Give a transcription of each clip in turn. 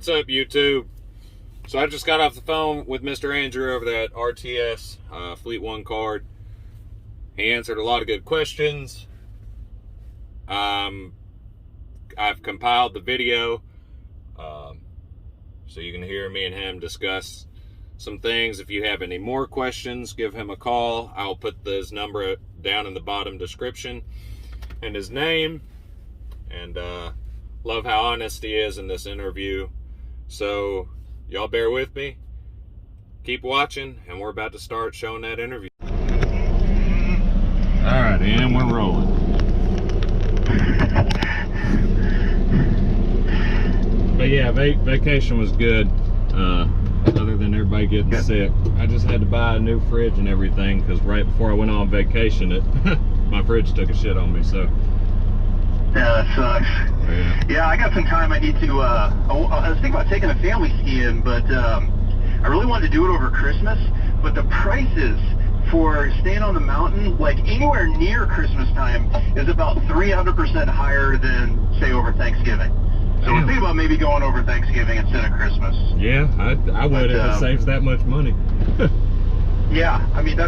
What's up, YouTube? So I just got off the phone with Mr. Andrew over there at RTS Fleet One card. He answered a lot of good questions. I've compiled the video so you can hear me and him discuss some things. If you have any more questions, give him a call. I'll put his number down in the bottom description and his name. And love how honest he is in this interview. So y'all bear with me, keep watching, and we're about to start showing that interview. Alright, and we're rolling. But yeah, vacation was good, other than everybody getting sick. I just had to buy a new fridge and everything, because right before I went on vacation, my fridge took a shit on me, so. Yeah, that sucks. Yeah, I got some time. I need to, I was thinking about taking a family skiing, but I really wanted to do it over Christmas, but the prices for staying on the mountain, like anywhere near Christmas time, is about 300% higher than, say, over Thanksgiving. So we're thinking about maybe going over Thanksgiving instead of Christmas. Yeah, I would if it saves that much money. Yeah, I mean,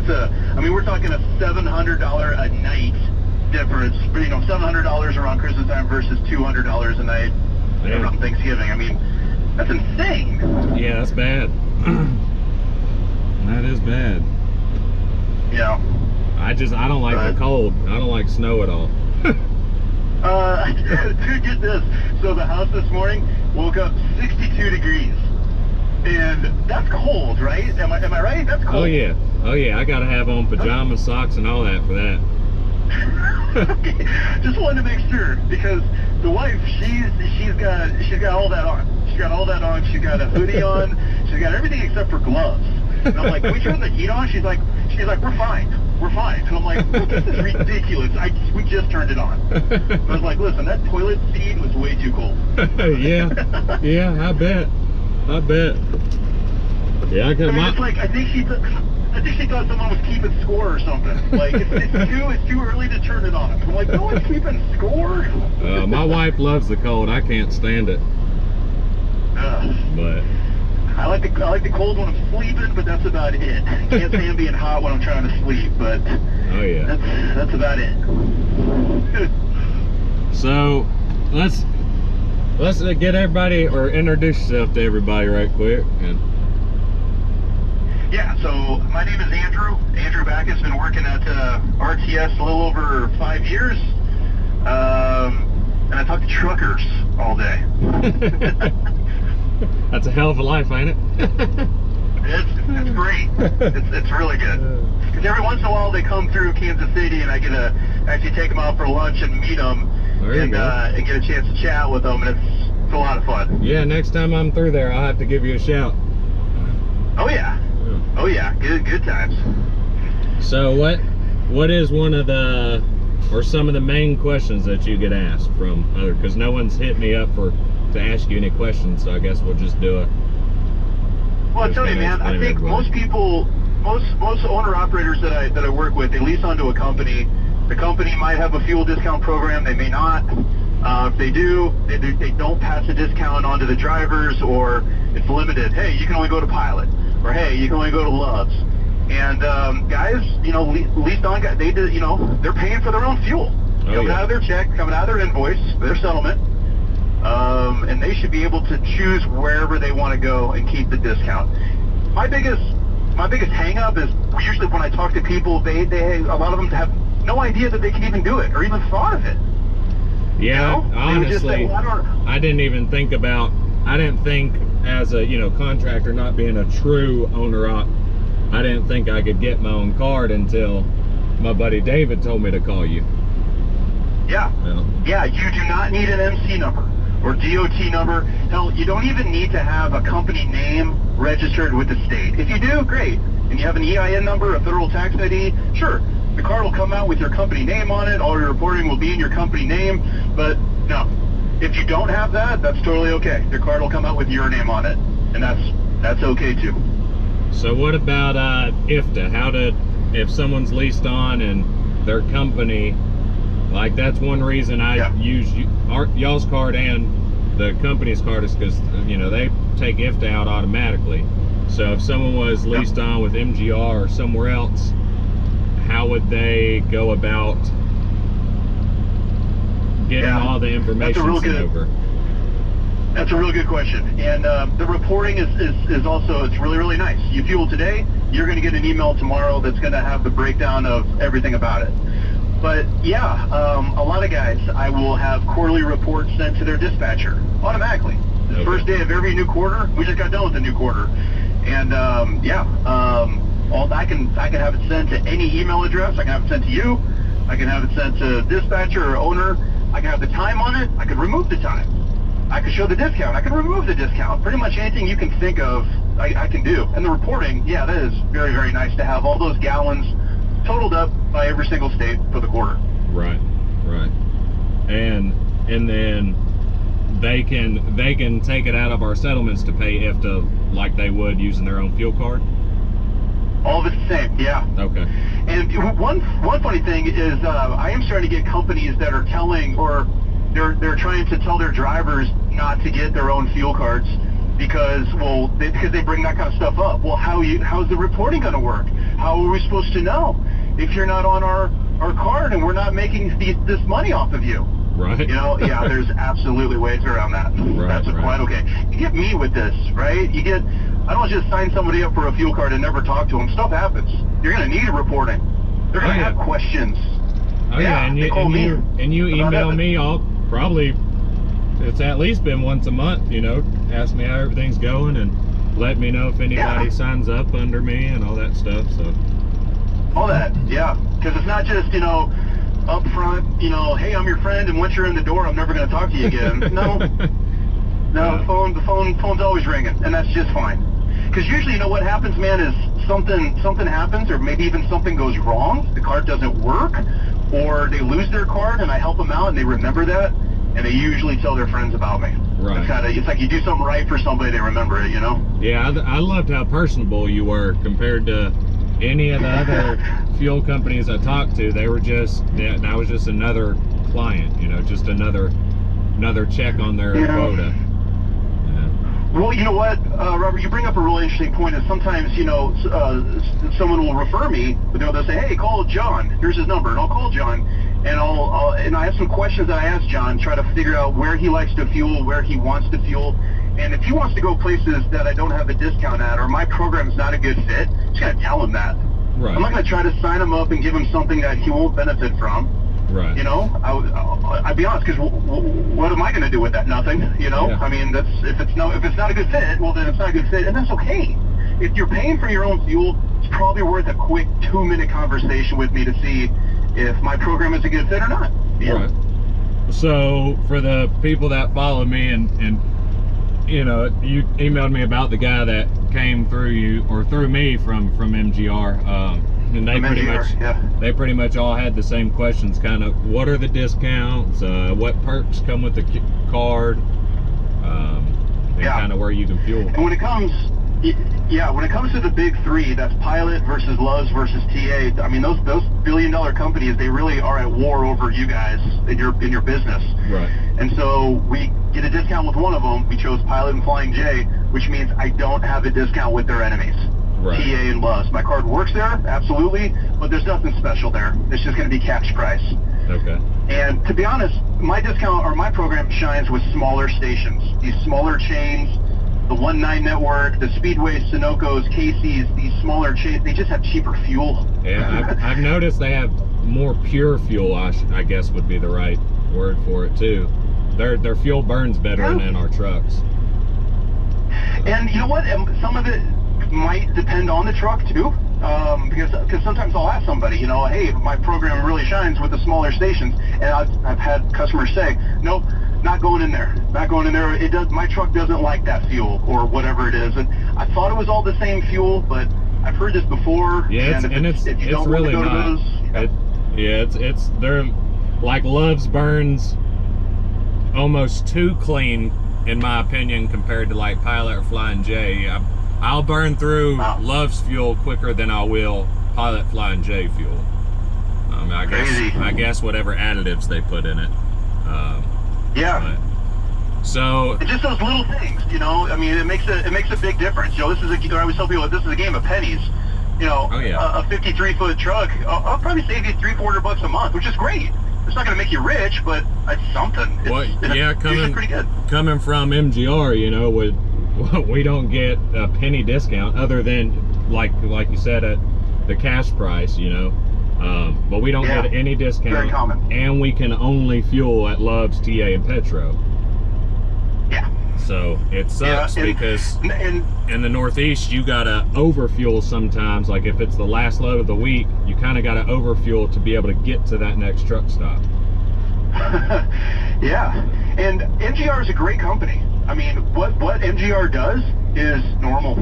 we're talking a $700 a night difference, you know, $700 around Christmas time versus $200 a night around Thanksgiving. I mean, that's insane. Yeah, that's bad. That is bad. Yeah. I don't like the cold. I don't like snow at all. Dude, get this. So the house this morning woke up 62 degrees. And that's cold, right? Am I right? That's cold. Oh yeah. Oh yeah. I gotta have on pajamas, socks, and all that for that. Okay. Just wanted to make sure, because the wife, she's got all that on. She's got all that on. She's got a hoodie on. She's got everything except for gloves. And I'm like, can we turn the heat on? She's like, we're fine. We're fine. And I'm like, well, this is ridiculous. We just turned it on. I was like, listen, that toilet seat was way too cold. Yeah. I bet. Yeah, I think she thought someone was keeping score or something. Like, it's too early to turn it on. I'm like, no one's keeping score. My wife loves the cold. I can't stand it. But I like the cold when I'm sleeping, but that's about it. Can't stand being hot when I'm trying to sleep, but oh yeah, that's about it. So let's get everybody, or introduce yourself to everybody right quick. And yeah, so my name is Andrew Backus. Been working at RTS a little over 5 years, and I talk to truckers all day. That's a hell of a life, ain't it? It's great. It's really good. Because every once in a while they come through Kansas City, and I get to actually take them out for lunch and meet them, and get a chance to chat with them, and it's a lot of fun. Yeah, next time I'm through there, I'll have to give you a shout. Oh yeah. Oh yeah, good times. So what is one of the, or some of the main questions that you get asked from other, because no one's hit me up to ask you any questions, so I guess we'll just do it. Well, I tell you, man, I think most people, most owner-operators that I work with, they lease onto a company. The company might have a fuel discount program, they may not. If they do, they don't pass a discount onto the drivers, or it's limited. Hey, you can only go to Pilot, or hey, you can only go to Love's. And guys, you know, leased on guys, they're paying for their own fuel. Coming out of their check, coming out of their invoice, their settlement. And they should be able to choose wherever they want to go and keep the discount. My biggest hang up is usually when I talk to people, a lot of them have no idea that they can even do it or even thought of it. Yeah, you know? Honestly, say, well, I didn't think as a, contractor, not being a true owner-op, I didn't think I could get my own card until my buddy David told me to call you. Yeah. Yeah, you do not need an MC number or DOT number. Hell, you don't even need to have a company name registered with the state. If you do, great. And you have an EIN number, a federal tax ID, sure. The card will come out with your company name on it. All your reporting will be in your company name. But no, if you don't have that, that's totally okay. Your card will come out with your name on it, and that's okay too. So what about IFTA? If someone's leased on and their company, like, that's one reason I use y'all's card and the company's card is because, you know, they take IFTA out automatically. So if someone was leased on with MGR or somewhere else, how would they go about getting all the information sent over? That's a real good question. And the reporting is also, it's really, really nice. You fuel today, you're going to get an email tomorrow that's going to have the breakdown of everything about it. But yeah, a lot of guys, I will have quarterly reports sent to their dispatcher automatically. The first day of every new quarter, we just got done with the new quarter. And I can have it sent to any email address. I can have it sent to you. I can have it sent to dispatcher or owner. I can have the time on it. I can remove the time. I can show the discount. I can remove the discount. Pretty much anything you can think of, I can do. And the reporting, yeah, that is very, very nice to have all those gallons totaled up by every single state for the quarter. Right, right. And then they can take it out of our settlements to pay IFTA like they would using their own fuel card? All of it's the same, yeah. Okay. And one funny thing is I am starting to get companies that are telling, or they're trying to tell their drivers not to get their own fuel cards because, well, because they bring that kind of stuff up. Well, how's the reporting going to work? How are we supposed to know if you're not on our card and we're not making this money off of you? Right. You know, yeah, there's absolutely ways around that. Right, that's quite okay. You get me with this, right? I don't just sign somebody up for a fuel card and never talk to them. Stuff happens. You're going to need a reporting. They're going to have questions. Oh yeah, and you email me. I'll probably, it's at least been once a month, you know, ask me how everything's going and let me know if anybody signs up under me and all that stuff. So all that, yeah, because it's not just, you know, up front, you know, hey, I'm your friend, and once you're in the door, I'm never going to talk to you again. No, the phone's always ringing, and that's just fine. Because usually, you know what happens, man, is something happens, or maybe even something goes wrong. The card doesn't work, or they lose their card, and I help them out, and they remember that, and they usually tell their friends about me. Right. It's like you do something right for somebody, they remember it, you know? Yeah, I loved how personable you were compared to any of the other fuel companies I talked to. They were just, that was just another client, you know, just another check on their quota. Well, you know what, Robert, you bring up a really interesting point. Is sometimes, you know, someone will refer me, but they'll say, hey, call John. Here's his number, and I'll call John, and and I have some questions that I ask John, try to figure out where he likes to fuel, where he wants to fuel, and if he wants to go places that I don't have a discount at, or my program's not a good fit, I'm just gonna tell him that. Right. I'm not gonna try to sign him up and give him something that he won't benefit from. Right. You know, I'd be honest, because what am I going to do with that? Nothing. You know, I mean, that's if it's not a good fit, well then it's not a good fit, and that's okay. If you're paying for your own fuel, it's probably worth a quick 2-minute conversation with me to see if my program is a good fit or not. Right. So for the people that follow me and you know, you emailed me about the guy that came through you or through me from MGR. And they pretty much all had the same questions, kind of what are the discounts, what perks come with the card, and kind of where you can fuel. And when it comes to the big three, that's Pilot versus Loves versus TA. I mean, those billion-dollar companies, they really are at war over you guys in your business. Right. And so we get a discount with one of them. We chose Pilot and Flying J, which means I don't have a discount with their enemies. Right. TA and Loves. My card works there, absolutely, but there's nothing special there. It's just going to be cash price. Okay. And to be honest, my discount or my program shines with smaller stations. These smaller chains, the 1-9 network, the Speedways, Sunoco's, Casey's, these smaller chains, they just have cheaper fuel. Yeah, I've noticed they have more pure fuel, I guess would be the right word for it too. Their fuel burns better than our trucks. And you know what? Some of it might depend on the truck too, because sometimes I'll ask somebody, you know, hey, my program really shines with the smaller stations, and I've had customers say, nope, not going in there. It does. My truck doesn't like that fuel or whatever it is. And I thought it was all the same fuel, but I've heard this before. Yeah, it's really not. It's they're like Loves burns almost too clean in my opinion compared to like Pilot or Flying J. I'll burn through Love's fuel quicker than I will Pilot, Flying J fuel. I guess whatever additives they put in it. So and just those little things, you know, I mean, it makes a big difference. You know, I always tell people this is a game of pennies. You know, oh, yeah. a 53-foot truck, I'll probably save you $300-400 a month, which is great. It's not going to make you rich, but it's something. It's usually pretty good. Coming from MGR, you know, we don't get a penny discount other than like you said at the cash price, you know. But we don't get any discount. Very common. And we can only fuel at Love's, TA, and Petro. Yeah. So it sucks because in the Northeast you gotta overfuel sometimes. Like if it's the last load of the week, you kind of gotta overfuel to be able to get to that next truck stop. Yeah, and MGR is a great company. I mean, what MGR does is normal.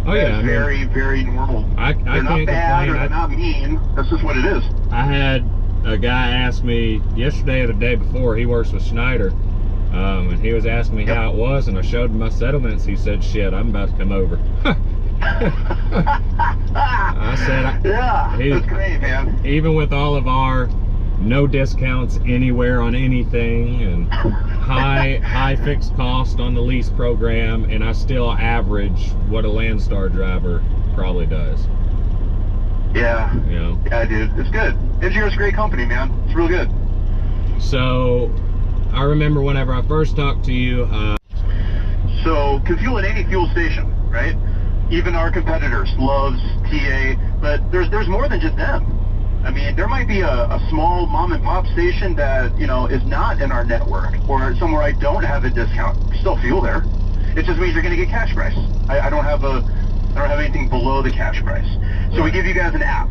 Oh yeah, very, very normal. I they're not bad or they're not mean. That's just what it is. I had a guy ask me yesterday or the day before. He works with Schneider. And he was asking me how it was, and I showed him my settlements. He said, "Shit, I'm about to come over." I said, "Yeah, that's great, man." Even with all of our no discounts anywhere on anything, and high fixed cost on the lease program, and I still average what a Landstar driver probably does. Yeah. You know? Yeah, dude, it's good. MGR's a great company, man. It's real good. So I remember whenever I first talked to you. So, can fuel at any fuel station, right? Even our competitors, Love's, TA, but there's more than just them. I mean, there might be a small mom and pop station that, you know, is not in our network, or somewhere I don't have a discount. Still fuel there. It just means you're going to get cash price. I don't have anything below the cash price. So we give you guys an app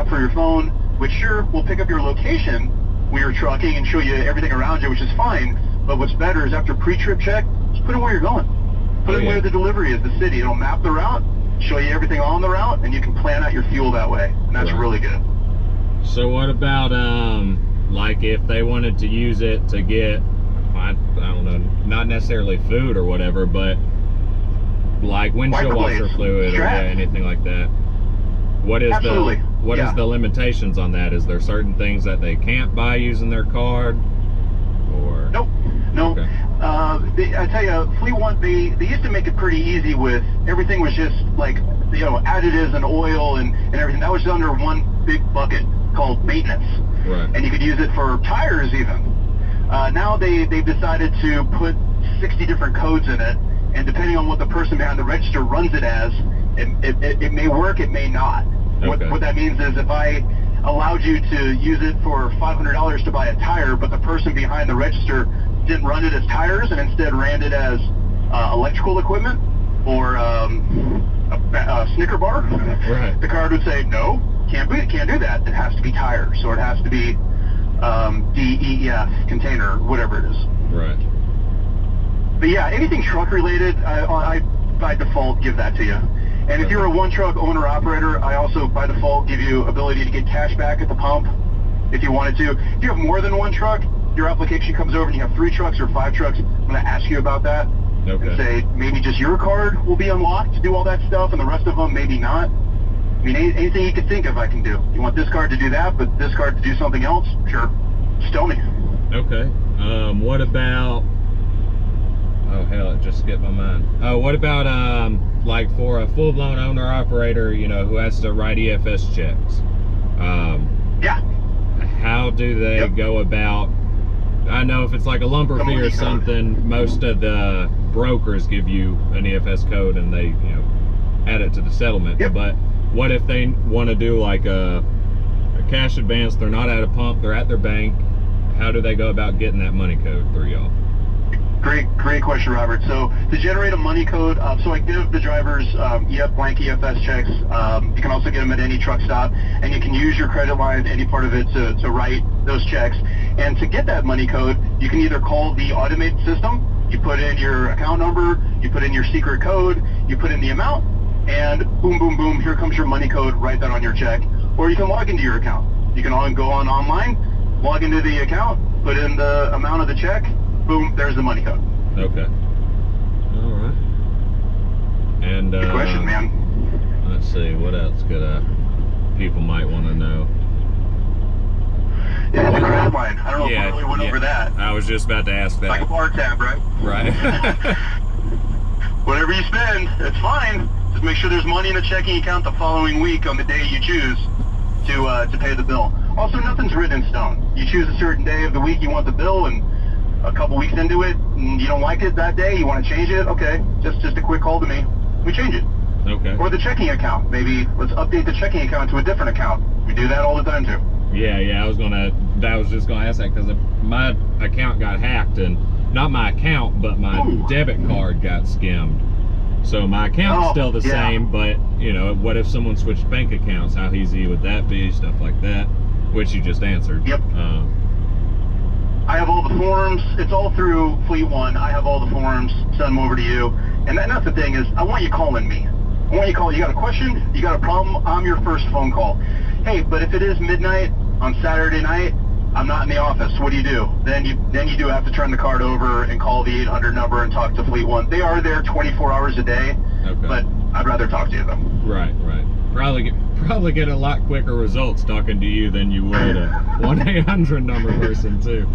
for your phone, which sure will pick up your location when you're trucking and show you everything around you, which is fine. But what's better is after pre-trip check, just put in where you're going. Put in where the delivery is, the city. It'll map the route, show you everything on the route, and you can plan out your fuel that way. And that's really good. So what about like if they wanted to use it to get, I don't know, not necessarily food or whatever, but like windshield washer fluid or anything like that? What is is the limitations on that? Is there certain things that they can't buy using their card? Or no. Okay. I tell you, Fleet One, they used to make it pretty easy with everything was just like, you know, additives and oil and everything. That was under one big bucket called maintenance. Right. And you could use it for tires even. Now they've decided to put 60 different codes in it, and depending on what the person behind the register runs it as, it may work, it may not. Okay. What that means is if I allowed you to use it for $500 to buy a tire, but the person behind the register didn't run it as tires and instead ran it as electrical equipment or a Snicker bar, right, the card would say, no, can't do that. It has to be tires, or it has to be DEF container, whatever it is. Right. But yeah, anything truck related, I by default give that to you. And if you're a one truck owner operator, I also by default give you ability to get cash back at the pump if you wanted to. If you have more than one truck, your application comes over and you have 3 trucks or 5 trucks, I'm going to ask you about that. Okay. And say maybe just your card will be unlocked to do all that stuff, and the rest of them maybe not. I mean, anything you can think of I can do. You want this card to do that, but this card to do something else? Sure. Just tell me. Okay. What about... Oh, hell, it just skipped my mind. What about, like, for a full-blown owner-operator, you know, who has to write EFS checks? Yeah. How do they go about... I know if it's like a lumber fee or something, most of the brokers give you an EFS code and they, you know, add it to the settlement. Yep. But what if they want to do like a cash advance, they're not at a pump, they're at their bank? How do they go about getting that money code through y'all? Great question, Robert. So to generate a money code, so I give the drivers blank EFS checks. You can also get them at any truck stop, and you can use your credit line, any part of it, to write those checks. And to get that money code, you can either call the automated system, you put in your account number, you put in your secret code, you put in the amount, and boom, boom, boom, here comes your money code right then on your check. Or you can log into your account. You can go online, log into the account, put in the amount of the check, boom, there's the money code. Okay. All right. And good question, man. Let's see, what else could people might want to know? Yeah, it's a credit line. I don't know if we really went over that. I was just about to ask that. Like a bar tab, right? Right. Whatever you spend, it's fine. Just make sure there's money in a checking account the following week on the day you choose to pay the bill. Also, nothing's written in stone. You choose a certain day of the week you want the bill, and a couple weeks into it, and you don't like it that day, you want to change it, okay, just a quick call to me. We change it. Okay. Or the checking account. Maybe let's update the checking account to a different account. We do that all the time, too. Yeah, I was just gonna ask that because my account got hacked, and not my account, but my debit card got skimmed. So my account's still the same, but you know, what if someone switched bank accounts? How easy would that be? Stuff like that, which you just answered. Yep. I have all the forms. It's all through Fleet One. I have all the forms. Send them over to you. And that's the thing is, I want you calling me. I want you calling. You got a question? You got a problem? I'm your first phone call. Hey, but if it is midnight on Saturday night, I'm not in the office. What do? Then you do have to turn the card over and call the 800 number and talk to Fleet One. They are there 24 hours a day, but I'd rather talk to you though. Right. Probably get a lot quicker results talking to you than you would a 1-800 number person too.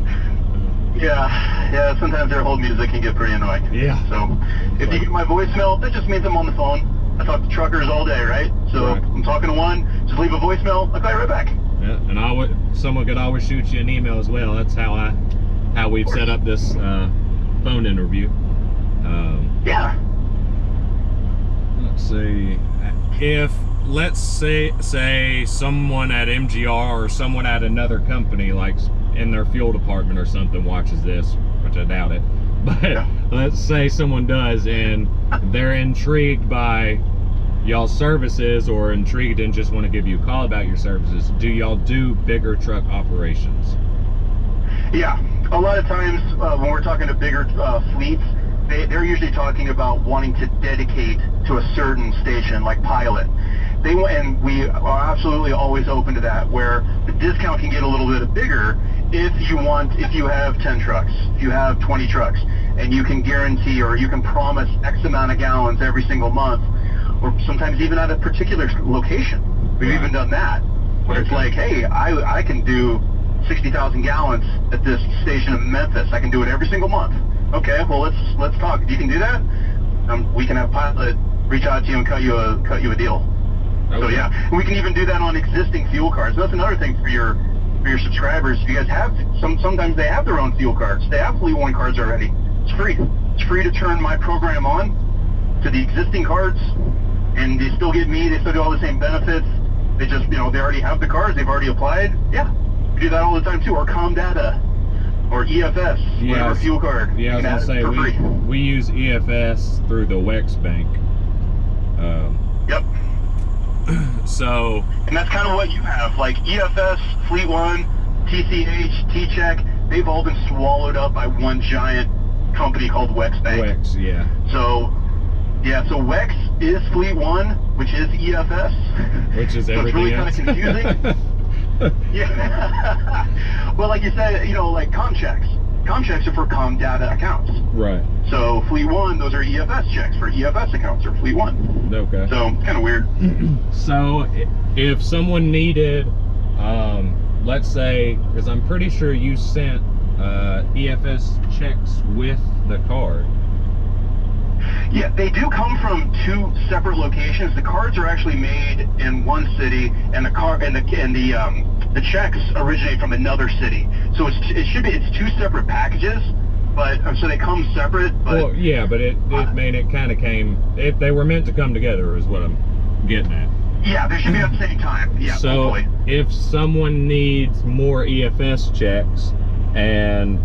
Yeah. Sometimes their hold music can get pretty annoying. Yeah. So if you get my voicemail, that just means I'm on the phone. I talk to truckers all day, right? So if I'm talking to one, just leave a voicemail. I'll call you right back. Yeah, and someone could always shoot you an email as well. That's how we've set up this phone interview. Yeah. Let's see. Let's say someone at MGR or someone at another company, like in their fuel department or something, watches this, which I doubt it. But let's say someone does, and they're intrigued by y'all's services or intrigued and just want to give you a call about your services. Do y'all do bigger truck operations? Yeah, a lot of times when we're talking to bigger fleets, they're usually talking about wanting to dedicate to a certain station, like pilot. And we are absolutely always open to that, where the discount can get a little bit bigger if you have 10 trucks, if you have 20 trucks, and you can guarantee or you can promise X amount of gallons every single month, or sometimes even at a particular location. We've even done that, where it's like, hey, I can do 60,000 gallons at this station in Memphis. I can do it every single month. Okay, well let's talk. You can do that? We can have pilot reach out to you and cut you a deal. So yeah, and we can even do that on existing fuel cards. That's another thing for your subscribers. If you guys have sometimes they have their own fuel cards. They have Fleet One cards already. It's free. It's free to turn my program on to the existing cards, and they still get me. They still do all the same benefits. They just they already have the cards. They've already applied. Yeah, we do that all the time too. Or ComData, or EFS, whatever fuel card. Yeah, I was gonna say we use EFS through the WEX bank. Yep. So. And that's kind of what you have, like EFS, Fleet One, TCH, T-Check. They've all been swallowed up by one giant company called WEX Bank. WEX, yeah. So WEX is Fleet One, which is EFS. Which is everything else. It's really kind of confusing. Yeah. Well, like you said, like ComChecks. ComChecks are for ComData accounts. Right. So Fleet One, those are EFS checks for EFS accounts or Fleet One. Okay. So it's kind of weird. So if someone needed, let's say, because I'm pretty sure you sent EFS checks with the card. Yeah, they do come from two separate locations. The cards are actually made in one city, and the checks originate from another city. So it's two separate packages, but so they come separate. But well, yeah, but it kind of came. They were meant to come together, is what I'm getting at. Yeah, they should be at the same time. Yeah. So hopefully, if someone needs more EFS checks, and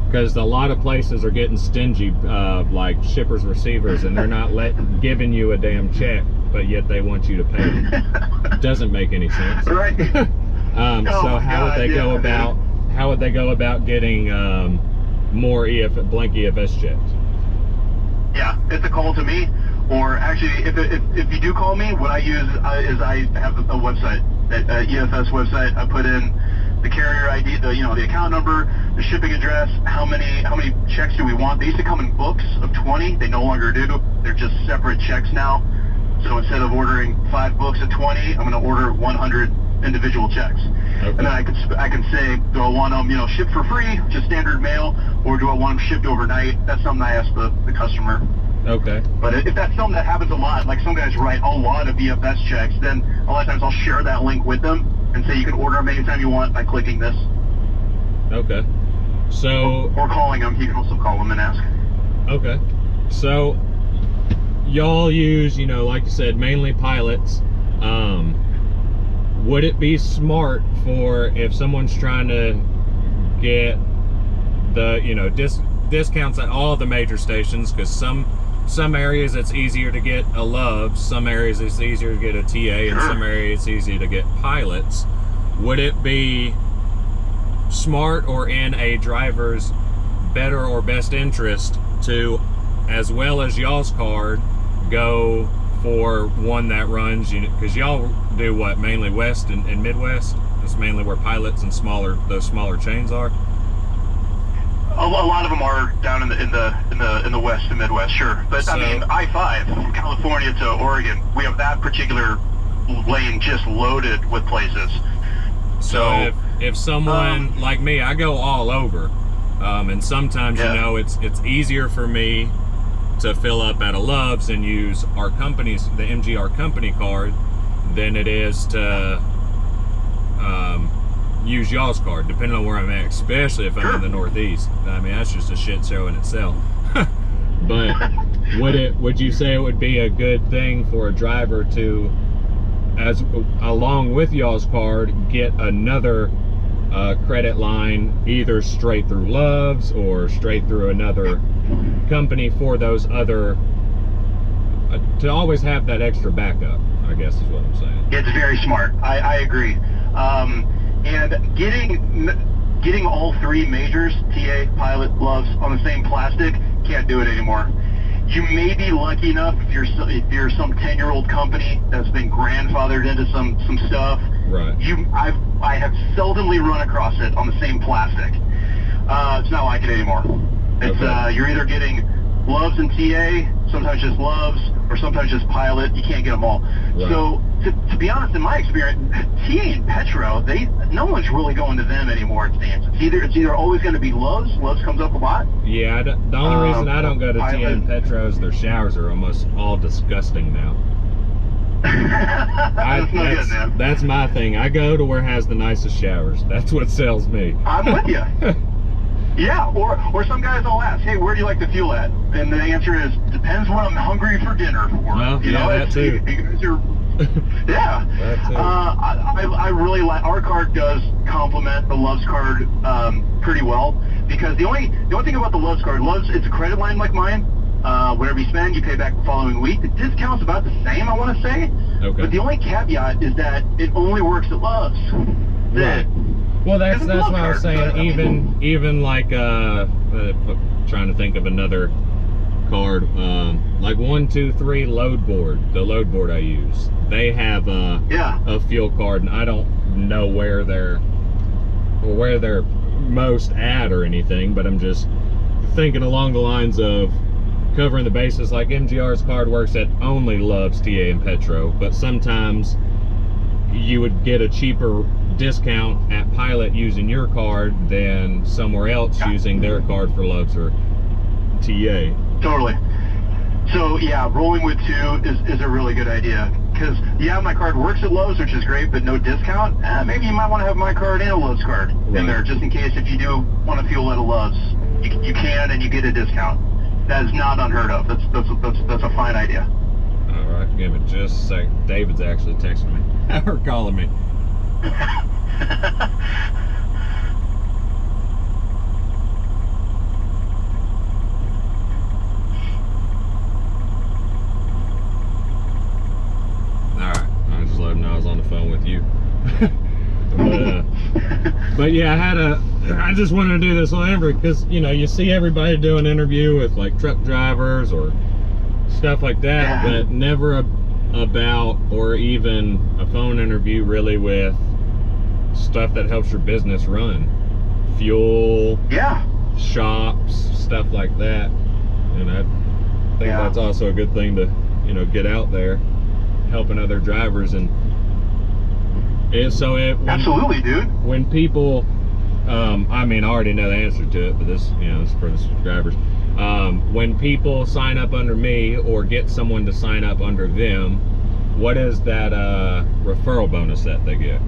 because a lot of places are getting stingy, like shippers, receivers, and they're not giving you a damn check, but yet they want you to pay them. Doesn't make any sense. Right. So how would they go about? How would they go about getting more blank EFS checks? Yeah, it's a call to me, or actually, if you do call me, what I use is I have a website, that EFS website. I put in the carrier ID, the account number, the shipping address, how many checks do we want. They used to come in books of 20. They no longer do. They're just separate checks now. So instead of ordering 5 books of 20, I'm going to order 100 individual checks. Okay. And then I can say, do I want them, shipped for free, just standard mail, or do I want them shipped overnight? That's something I ask the customer. Okay. But if that's something that happens a lot, like some guys write a lot of VFS checks, then a lot of times I'll share that link with them and say you can order them anytime you want by clicking this. Okay. So. Or calling them. You can also call them and ask. Okay. So, y'all use, like you said, mainly pilots. Would it be smart for if someone's trying to get the, discounts at all the major stations, because some areas it's easier to get a Loves, some areas it's easier to get a TA, and some areas it's easier to get pilots. Would it be smart or in a driver's better or best interest to, as well as y'all's card, go for one that runs, because y'all do what, mainly West and Midwest? That's mainly where pilots and those smaller chains are. A lot of them are down in the West and Midwest, sure. But so, I mean, I-5 from California to Oregon, we have that particular lane just loaded with places. So if someone like me, I go all over, and sometimes it's easier for me to fill up at a Loves and use the MGR company card than it is to use y'all's card, depending on where I'm at, especially if I'm in the Northeast. I mean, that's just a shit show in itself. But would you say it would be a good thing for a driver to, along with y'all's card, get another credit line either straight through Loves or straight through another company for those other, to always have that extra backup, I guess is what I'm saying. It's very smart. I agree. And getting all three majors, TA, pilot, Loves, on the same plastic, can't do it anymore. You may be lucky enough if you're some 10-year-old company that's been grandfathered into some stuff. Right. I have seldomly run across it on the same plastic. It's not like it anymore. It's you're either getting Loves and TA, sometimes just Loves, or sometimes just pilot. You can't get them all. Right. So to be honest, in my experience, TA and Petro, no one's really going to them anymore. It seems it's either always going to be Loves. Loves comes up a lot. Yeah, the only reason I don't go to TA and Petro is their showers are almost all disgusting now. That's my thing. I go to where it has the nicest showers. That's what sells me. I'm with you. Yeah, or some guys will ask, hey, where do you like to fuel at? And the answer is, depends what I'm hungry for dinner for. Well, that too. Yeah. That too. I really like, our card does complement the Loves card pretty well, because the only thing about the Loves card, Loves, it's a credit line like mine. Whatever you spend, you pay back the following week. The discount's about the same, I want to say. Okay. But the only caveat is that it only works at Loves. Right. Well, that's what I was saying. Even like trying to think of another card, like 123 load board. The load board I use, they have a fuel card, and I don't know where they're most at or anything, but I'm just thinking along the lines of covering the bases. Like MGR's card works at only Loves, TA, and Petro, but sometimes you would get a cheaper discount at Pilot using your card than somewhere else using their card for Loves or TA. Totally. So yeah, rolling with two is a really good idea, because my card works at Loves, which is great, but no discount. Maybe you might want to have my card and a Loves card in there, just in case if you do want to fuel at a Loves, you can, and you get a discount. That is not unheard of. That's a fine idea. All right, give it just a sec. David's actually texting me or calling me. Alright, I just let him know I was on the phone with you. But yeah, I just wanted to do this on every, because you see everybody do an interview with like truck drivers or stuff like that, but never about, or even a phone interview really with stuff that helps your business run, fuel, shops, stuff like that. And I think that's also a good thing to get out there helping other drivers. And Absolutely, dude. When people, I mean, I already know the answer to it, but this, this is for the subscribers. When people sign up under me or get someone to sign up under them, what is that referral bonus that they get?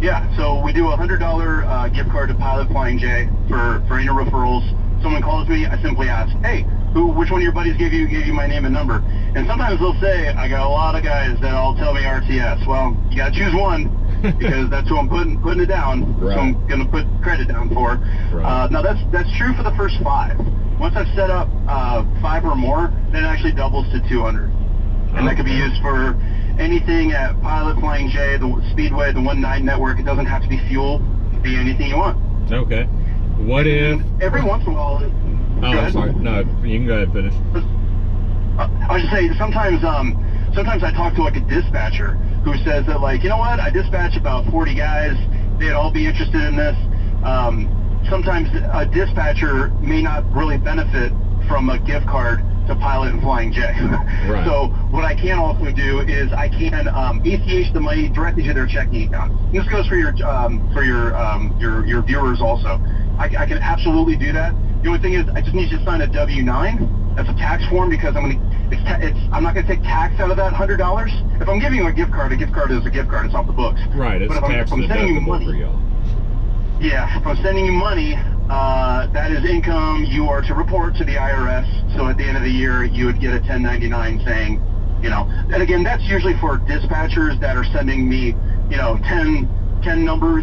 Yeah, so we do a $100 gift card to Pilot Flying J for any referrals. Someone calls me, I simply ask, hey, which one of your buddies gave you my name and number? And sometimes they'll say, I got a lot of guys that all tell me RTS. Well, you gotta choose one, because that's who I'm putting it down. Right. So I'm gonna put credit down for. Right. Now that's true for the first 5. Once I've set up 5 or more, then it actually doubles to 200. And that could be used for anything at Pilot Flying J, the Speedway, the 19 network. It doesn't have to be fuel. It can be anything you want. Okay. What if... Every once in a while... Oh, I'm sorry. No, you can go ahead and finish. I was just saying, sometimes I talk to like a dispatcher who says that, like, you know what, I dispatch about 40 guys. They'd all be interested in this. Sometimes a dispatcher may not really benefit from a gift card to Pilot and Flying J. Right. So what I can also do is I can ACH the money directly to their checking account. And this goes for your viewers also. I can absolutely do that. The only thing is I just need you to sign a W-9. That's a tax form, because I'm not going to take tax out of that $100. If I'm giving you a gift card is a gift card. It's off the books. Right. It's tax deductible for y'all. Yeah. If I'm sending you money, that is income you are to report to the IRS. So at the end of the year, you would get a 1099 saying, and again, that's usually for dispatchers that are sending me, 10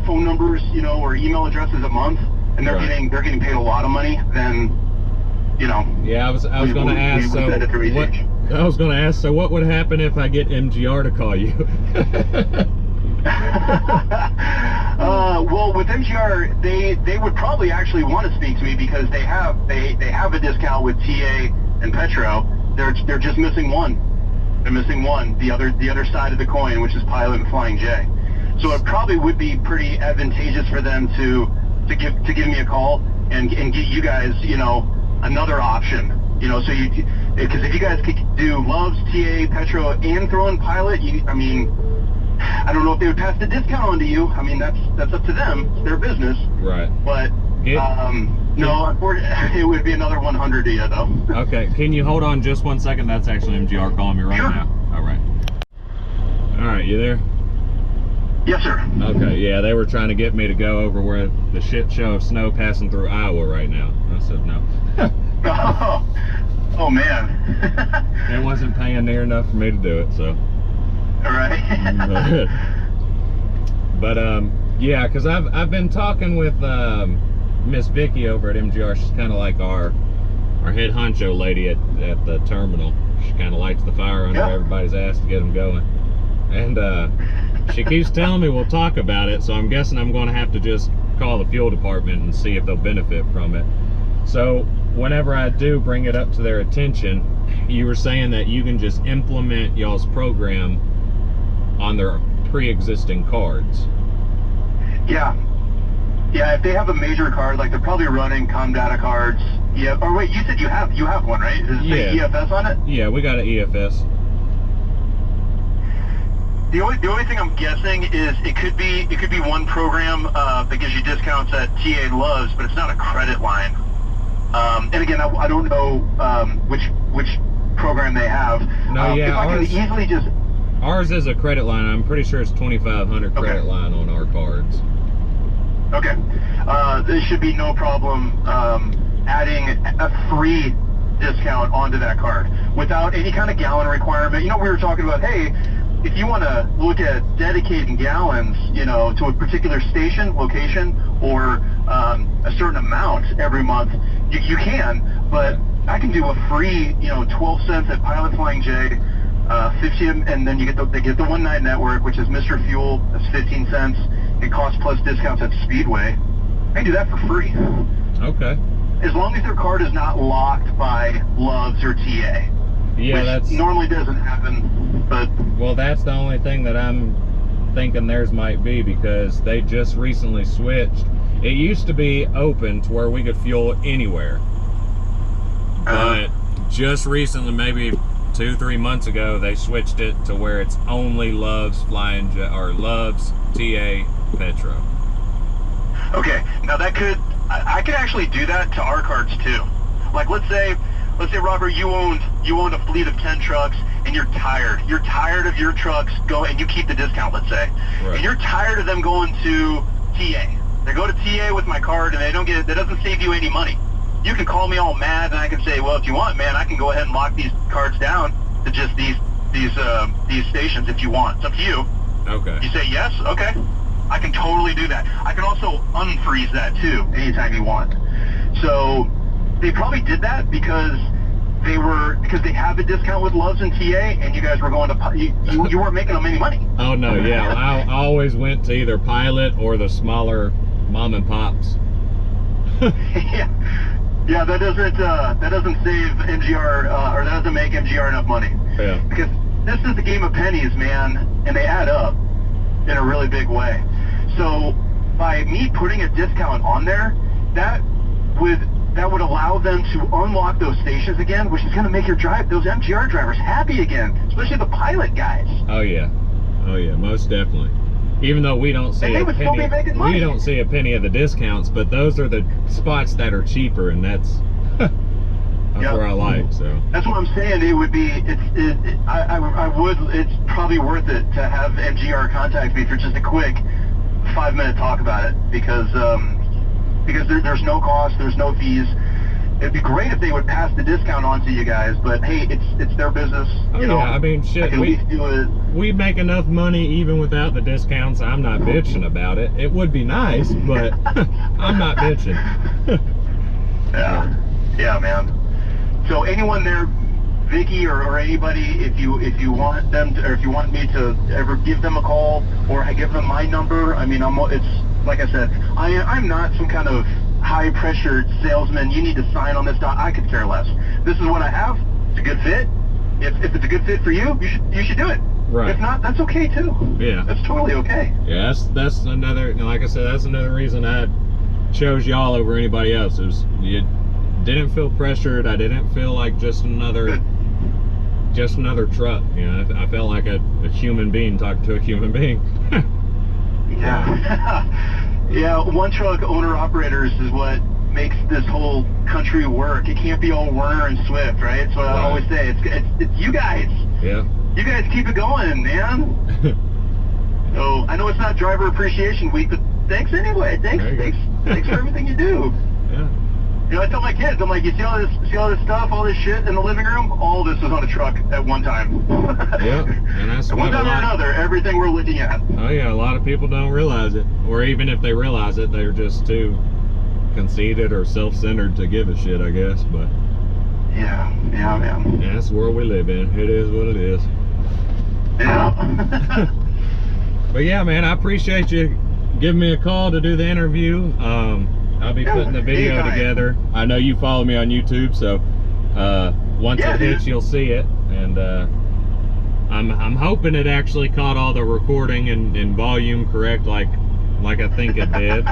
phone numbers, or email addresses a month, and they're getting paid a lot of money. Then, Yeah, I was going to ask. So what would happen if I get MGR to call you? Well, with MGR, they would probably actually want to speak to me, because they have a discount with TA and Petro. They're just missing one. They're missing one. The other side of the coin, which is Pilot and Flying J. So it probably would be pretty advantageous for them to give me a call and get you guys, another option. So because if you guys could do Loves, TA, Petro, and throw in Pilot, I don't know if they would pass the discount on to you. I mean, that's up to them. It's their business. Right. But no, unfortunately, it would be another 100 to you, though. Okay. Can you hold on just 1 second? That's actually MGR calling me right now. All right. All right. You there? Yes, sir. Okay. Yeah, they were trying to get me to go over where the shit show of snow passing through Iowa right now. I said no. Oh man. It wasn't paying near enough for me to do it, so. All right. But yeah, because I've been talking with Miss Vicky over at MGR. She's kind of like our head honcho lady at the terminal. She kind of lights the fire under everybody's ass to get them going. And she keeps telling me we'll talk about it, so I'm guessing I'm going to have to just call the fuel department and see if they'll benefit from it. So whenever I do bring it up to their attention, you were saying that you can just implement y'all's program on their pre-existing cards. Yeah, if they have a major card, like they're probably running com data cards. Yeah. Or wait, you said you have one, right? Does it say EFS on it? Yeah, we got an EFS. The only thing I'm guessing is it could be one program that gives you discounts at TA Loves, but it's not a credit line. And again, I don't know which program they have. No, yeah, if I can easily just. Ours is a credit line. I'm pretty sure it's 2,500 credit line on our cards. Okay. There should be no problem adding a free discount onto that card without any kind of gallon requirement. We were talking about, hey, if you want to look at dedicating gallons, to a particular station, location, or a certain amount every month, you can. But I can do a free, 12 cents at Pilot Flying J. 50, and then they get the 19 network, which is Mr. Fuel. That's 15 cents. It costs plus discounts at Speedway. I can do that for free. Okay. As long as their card is not locked by Loves or TA. Yeah, that's normally doesn't happen. But well, that's the only thing that I'm thinking theirs might be, because they just recently switched. It used to be open to where we could fuel anywhere, but just recently, maybe 2-3 months ago, they switched it to where it's only Love's or Love's TA Petro. Okay, now that I could actually do that to our cards too. Like let's say Robert, you owned a fleet of 10 trucks and you're tired of your trucks and you keep the discount, let's say. Right. And you're tired of them going to TA. They go to TA with my card and that doesn't save you any money. You can call me all mad and I can say, well, if you want, man, I can go ahead and lock these cards down to just these stations if you want. It's up to you. Okay. You say yes? Okay. I can totally do that. I can also unfreeze that too anytime you want. So they probably did that because they have a discount with Love's and TA, and you guys were going to you weren't making them any money. Oh no, yeah, I always went to either Pilot or the smaller mom and pops. yeah, that doesn't save MGR or that doesn't make MGR enough money. Yeah. Because this is a game of pennies, man, and they add up in a really big way. So by me putting a discount on there, that would allow them to unlock those stations again, which is going to make those MGR drivers happy again, especially the Pilot guys. Oh yeah, most definitely. Even though we don't see we don't see a penny of the discounts, but those are the spots that are cheaper, and that's where I like. So that's what I'm saying. It would be it's probably worth it to have MGR contact me for just a quick 5-minute talk about it because there's no cost, there's no fees. It'd be great if they would pass the discount on to you guys, but hey, it's their business. Oh, you know, I mean, shit, we make enough money even without the discounts. I'm not bitching about it. It would be nice, but I'm not bitching. Yeah, man. So anyone there, Vicky or anybody, if you want them to, or if you want me to ever give them a call or I give them my number, I mean, it's like I said, I'm not some kind of high-pressured salesman. You need to sign on this dot. I could care less. This is what I have. It's a good fit. If it's a good fit for you, you should do it. Right. If not, that's okay too. Yeah. That's totally okay. Yeah, that's another. Like I said, that's another reason I chose y'all over anybody else. Is you didn't feel pressured. I didn't feel like just another truck. You know, I felt like a human being talking to a human being. Yeah. Yeah, one truck owner operators is what makes this whole country work. It can't be all Werner and Swift, right? That's what I always say. It's you guys. Yeah. You guys keep it going, man. So I know it's not Driver Appreciation Week, but thanks anyway. Thanks for everything you do. Yeah. You know, I tell my kids, I'm like, you see all this stuff, all this shit in the living room? All this was on a truck at one time. Yeah, and that's one time or another, everything we're looking at. Oh yeah, a lot of people don't realize it, or even if they realize it, they're just too conceited or self-centered to give a shit, I guess. But yeah, man. Yeah, that's the world we live in. It is what it is. Yeah. But yeah, man, I appreciate you giving me a call to do the interview. I'll be putting the video together. I know you follow me on YouTube, so once it hits, you'll see it. And I'm hoping it actually caught all the recording and volume correct, like I think it did.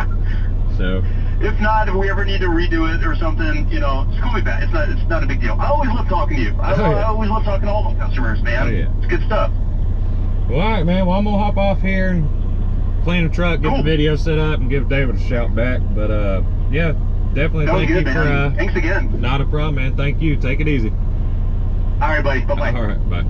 So if not, if we ever need to redo it or something, you know, just call me back. It's not a big deal. I always love talking to you. I always love talking to all my customers, man. It's good stuff. Well, all right, man. Well, I'm gonna hop off here and clean the truck, get the video set up, and give David a shout back. But yeah, definitely thank you for. Thanks again. Not a problem, man. Thank you. Take it easy. All right, buddy. Bye bye. All right, bye.